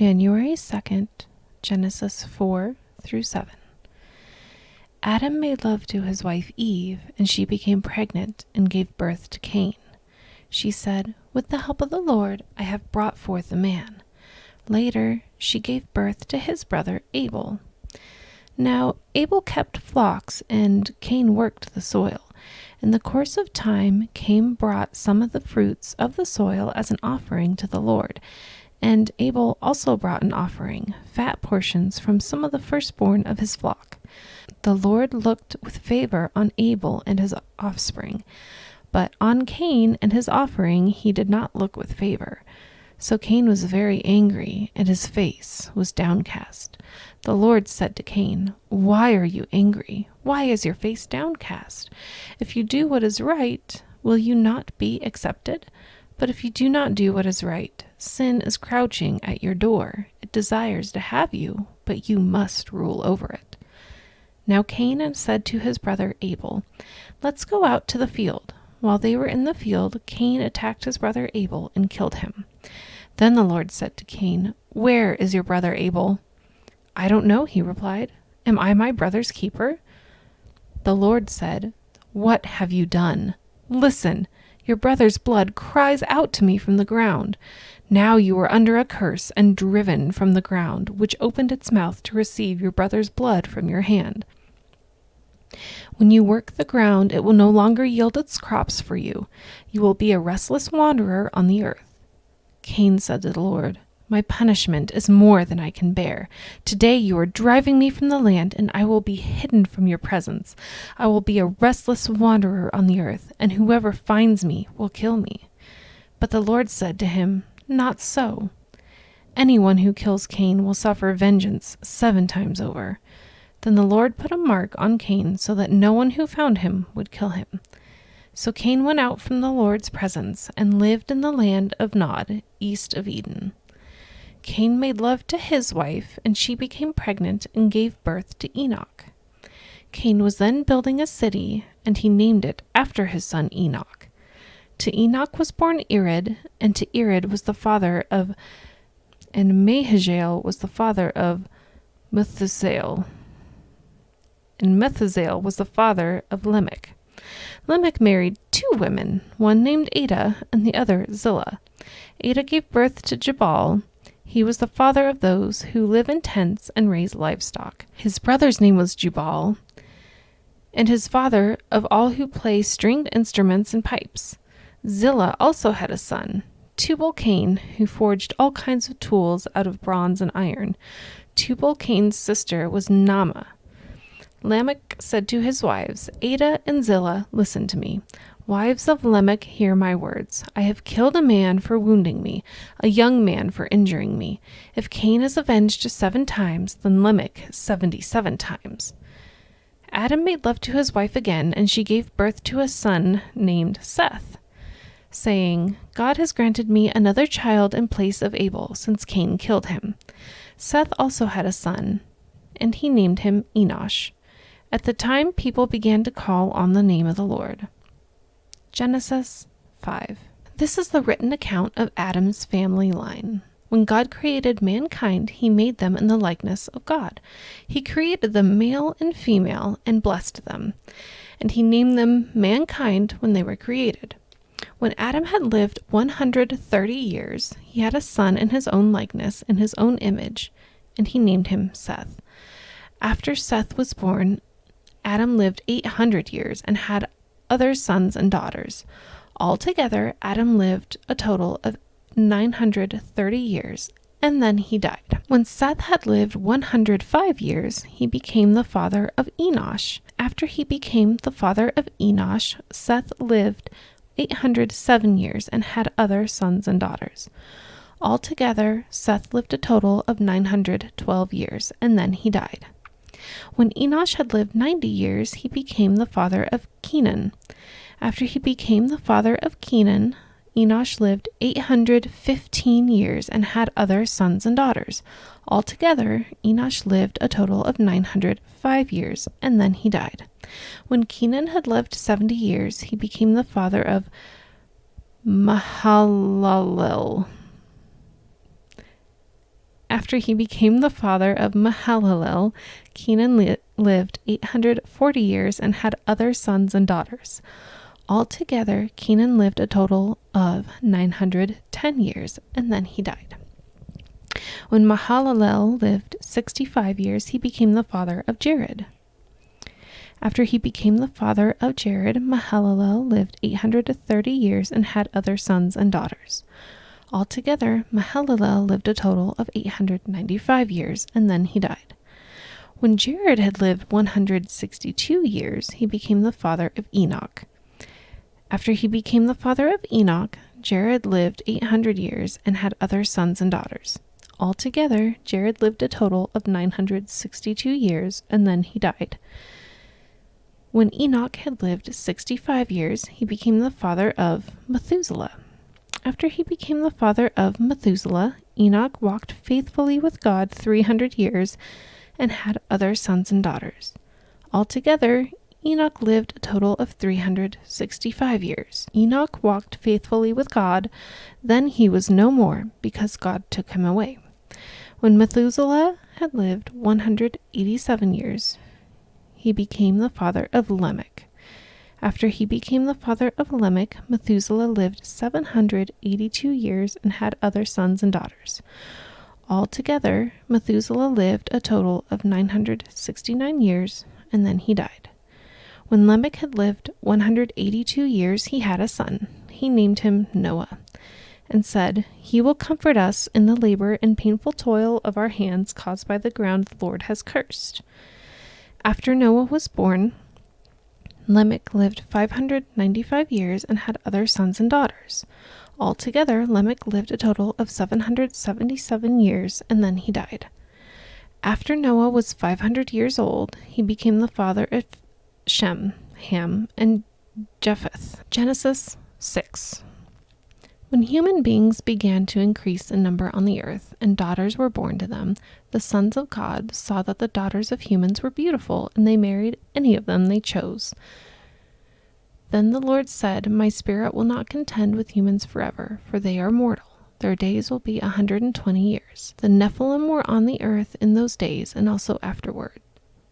January 2nd, Genesis 4 through 7. Adam made love to his wife Eve, and she became pregnant and gave birth to Cain. She said, "With the help of the Lord, I have brought forth a man." Later, she gave birth to his brother Abel. Now, Abel kept flocks, and Cain worked the soil. In the course of time, Cain brought some of the fruits of the soil as an offering to the Lord. And Abel also brought an offering, fat portions from some of the firstborn of his flock. The Lord looked with favor on Abel and his offspring, but on Cain and his offering he did not look with favor. So Cain was very angry, and his face was downcast. The Lord said to Cain, "Why are you angry? Why is your face downcast? If you do what is right, will you not be accepted? But if you do not do what is right, sin is crouching at your door. It desires to have you, but you must rule over it." Now Cain said to his brother Abel, "Let's go out to the field." While they were in the field, Cain attacked his brother Abel and killed him. Then the Lord said to Cain, "Where is your brother Abel?" "I don't know," he replied. "Am I my brother's keeper?" The Lord said, "What have you done? Listen, your brother's blood cries out to me from the ground. Now you are under a curse and driven from the ground, which opened its mouth to receive your brother's blood from your hand. When you work the ground, it will no longer yield its crops for you. You will be a restless wanderer on the earth." Cain said to the Lord, "My punishment is more than I can bear. Today you are driving me from the land, and I will be hidden from your presence. I will be a restless wanderer on the earth, and whoever finds me will kill me." But the Lord said to him, "Not so. Anyone who kills Cain will suffer vengeance 7 times over." Then the Lord put a mark on Cain so that no one who found him would kill him. So Cain went out from the Lord's presence and lived in the land of Nod, east of Eden. Cain made love to his wife, and she became pregnant and gave birth to Enoch. Cain was then building a city, and he named it after his son Enoch. To Enoch was born Irad, and to Irad was the father of, and Mahaziel was the father of Methuselah, and Methuselah was the father of Lamech. Lamech married 2 women, one named Ada and the other Zillah. Ada gave birth to Jabal. He was the father of those who live in tents and raise livestock. His brother's name was Jubal, and his father of all who play stringed instruments and pipes. Zillah also had a son, Tubal-Cain, who forged all kinds of tools out of bronze and iron. Tubal-Cain's sister was Naamah. Lamech said to his wives, "Ada and Zillah, listen to me. Wives of Lamech, hear my words. I have killed a man for wounding me, a young man for injuring me. If Cain is avenged 7 times, then Lamech 77 times. Adam made love to his wife again, and she gave birth to a son named Seth, saying, "God has granted me another child in place of Abel, since Cain killed him." Seth also had a son, and he named him Enosh. At the time, people began to call on the name of the Lord. Genesis 5. This is the written account of Adam's family line. When God created mankind, he made them in the likeness of God. He created them male and female and blessed them, and he named them mankind when they were created. When Adam had lived 130 years, he had a son in his own likeness, in his own image, and he named him Seth. After Seth was born, Adam lived 800 years and had other sons and daughters. Altogether, Adam lived a total of 930 years, and then he died. When Seth had lived 105 years, he became the father of Enosh. After he became the father of Enosh, Seth lived 807 years and had other sons and daughters. Altogether, Seth lived a total of 912 years, and then he died. When Enosh had lived 90 years, he became the father of Kenan. After he became the father of Kenan, Enosh lived 815 years and had other sons and daughters. Altogether, Enosh lived a total of 905 years, and then he died. When Kenan had lived 70 years, he became the father of Mahalalel. After he became the father of Mahalalel, Kenan lived 840 years and had other sons and daughters. Altogether, Kenan lived a total of 910 years, and then he died. When Mahalalel lived 65 years, he became the father of Jared. After he became the father of Jared, Mahalalel lived 830 years and had other sons and daughters. Altogether, Mahalalel lived a total of 895 years, and then he died. When Jared had lived 162 years, he became the father of Enoch. After he became the father of Enoch, Jared lived 800 years and had other sons and daughters. Altogether, Jared lived a total of 962 years, and then he died. When Enoch had lived 65 years, he became the father of Methuselah. After he became the father of Methuselah, Enoch walked faithfully with God 300 years and had other sons and daughters. Altogether, Enoch lived a total of 365 years. Enoch walked faithfully with God, then he was no more, because God took him away. When Methuselah had lived 187 years, he became the father of Lamech. After he became the father of Lamech, Methuselah lived 782 years and had other sons and daughters. Altogether, Methuselah lived a total of 969 years, and then he died. When Lamech had lived 182 years, he had a son. He named him Noah, and said, "He will comfort us in the labor and painful toil of our hands caused by the ground the Lord has cursed." After Noah was born, Lamech lived 595 years and had other sons and daughters. Altogether, Lamech lived a total of 777 years, and then he died. After Noah was 500 years old, he became the father of Shem, Ham, and Japheth. Genesis 6. When human beings began to increase in number on the earth, and daughters were born to them, the sons of God saw that the daughters of humans were beautiful, and they married any of them they chose. Then the Lord said, "My spirit will not contend with humans forever, for they are mortal. Their days will be 120 years. The Nephilim were on the earth in those days, and also afterward,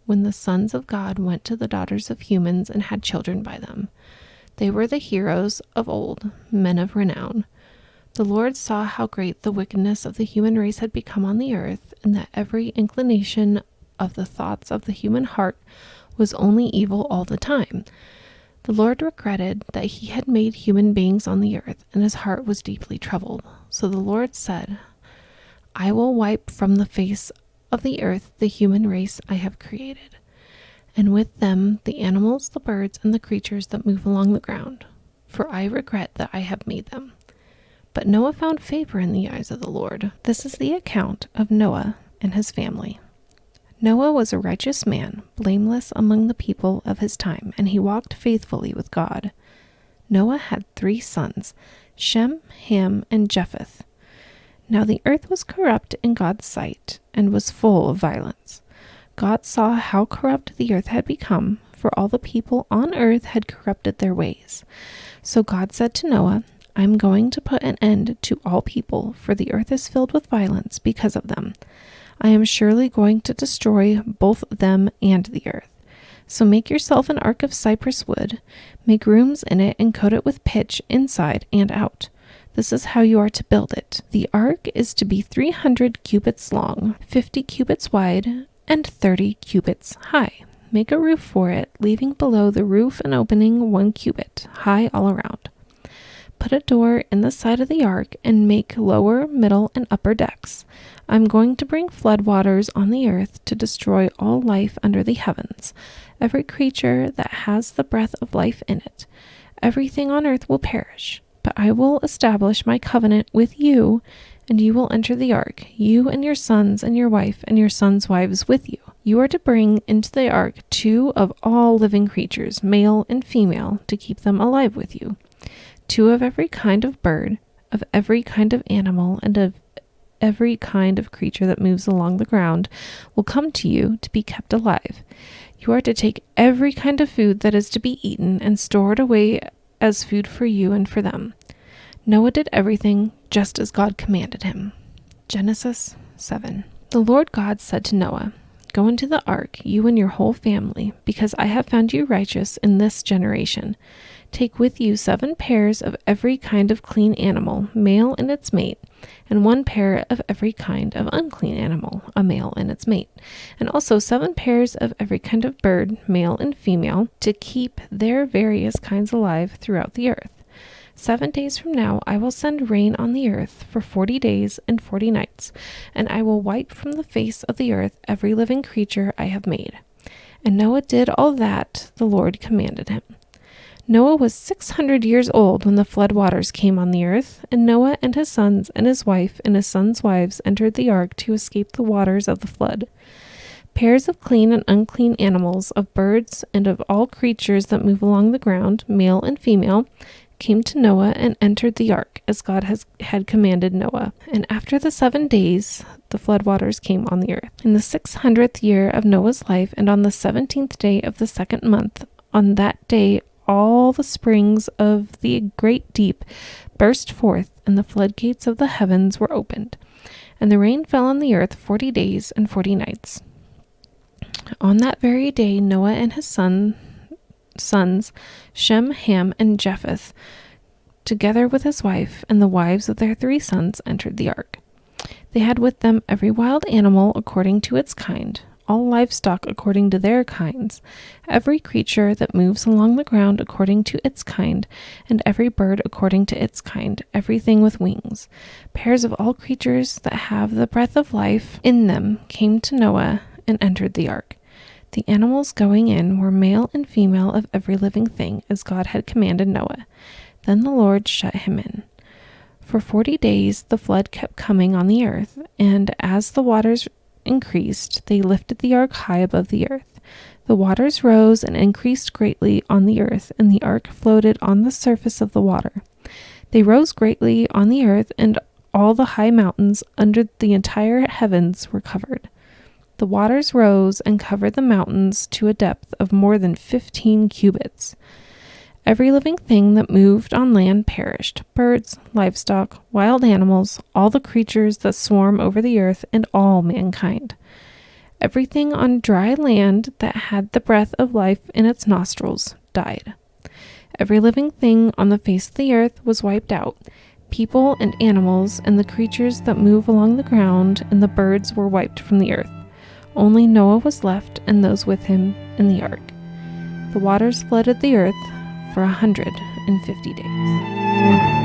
when the sons of God went to the daughters of humans and had children by them. They were the heroes of old, men of renown. The Lord saw how great the wickedness of the human race had become on the earth, and that every inclination of the thoughts of the human heart was only evil all the time. The Lord regretted that he had made human beings on the earth, and his heart was deeply troubled. So the Lord said, "I will wipe from the face of the earth the human race I have created, and with them the animals, the birds, and the creatures that move along the ground, for I regret that I have made them." But Noah found favor in the eyes of the Lord. This is the account of Noah and his family. Noah was a righteous man, blameless among the people of his time, and he walked faithfully with God. Noah had 3 sons, Shem, Ham, and Japheth. Now the earth was corrupt in God's sight, and was full of violence. God saw how corrupt the earth had become, for all the people on earth had corrupted their ways. So God said to Noah, "I am going to put an end to all people, for the earth is filled with violence because of them. I am surely going to destroy both them and the earth. So make yourself an ark of cypress wood, make rooms in it, and coat it with pitch inside and out. This is how you are to build it. The ark is to be 300 cubits long, 50 cubits wide, and 30 cubits high. Make a roof for it, leaving below the roof an opening 1 cubit high all around. Put a door in the side of the ark and make lower, middle, and upper decks. I'm going to bring flood waters on the earth to destroy all life under the heavens, every creature that has the breath of life in it. Everything on earth will perish, but I will establish my covenant with you, and you will enter the ark, you and your sons and your wife and your sons' wives with you. You are to bring into the ark 2 of all living creatures, male and female, to keep them alive with you. 2 of every kind of bird, of every kind of animal, and of every kind of creature that moves along the ground will come to you to be kept alive. You are to take every kind of food that is to be eaten and store it away as food for you and for them." Noah did everything just as God commanded him. Genesis 7. The Lord God said to Noah, "Go into the ark, you and your whole family, because I have found you righteous in this generation. Take with you 7 pairs of every kind of clean animal, male and its mate, and 1 pair of every kind of unclean animal, a male and its mate, and also 7 pairs of every kind of bird, male and female, to keep their various kinds alive throughout the earth. 7 days from now I will send rain on the earth for 40 days and 40 nights, and I will wipe from the face of the earth every living creature I have made." And Noah did all that the Lord commanded him. Noah was 600 years old when the flood waters came on the earth, and Noah and his sons and his wife and his sons' wives entered the ark to escape the waters of the flood. Pairs of clean and unclean animals, of birds, and of all creatures that move along the ground, male and female, came to Noah and entered the ark, as God had commanded Noah. And after the 7 days, the flood waters came on the earth. In the 600th year of Noah's life, and on the 17th day of the 2nd month, on that day all the springs of the great deep burst forth, and the floodgates of the heavens were opened, and the rain fell on the earth 40 days and 40 nights. On that very day Noah and his sons, Shem, Ham, and Japheth, together with his wife and the wives of their 3 sons, entered the ark. They had with them every wild animal according to its kind, all livestock according to their kinds, every creature that moves along the ground according to its kind, and every bird according to its kind, everything with wings. Pairs of all creatures that have the breath of life in them came to Noah and entered the ark. The animals going in were male and female of every living thing, as God had commanded Noah. Then the Lord shut him in. For 40 days the flood kept coming on the earth, and as the waters increased, they lifted the ark high above the earth. The waters rose and increased greatly on the earth, and the ark floated on the surface of the water. They rose greatly on the earth, and all the high mountains under the entire heavens were covered. The waters rose and covered the mountains to a depth of more than 15 cubits. Every living thing that moved on land perished: birds, livestock, wild animals, all the creatures that swarm over the earth, and all mankind. Everything on dry land that had the breath of life in its nostrils died. Every living thing on the face of the earth was wiped out. People and animals and the creatures that move along the ground and the birds were wiped from the earth. Only Noah was left and those with him in the ark. The waters flooded the earth for 150 days.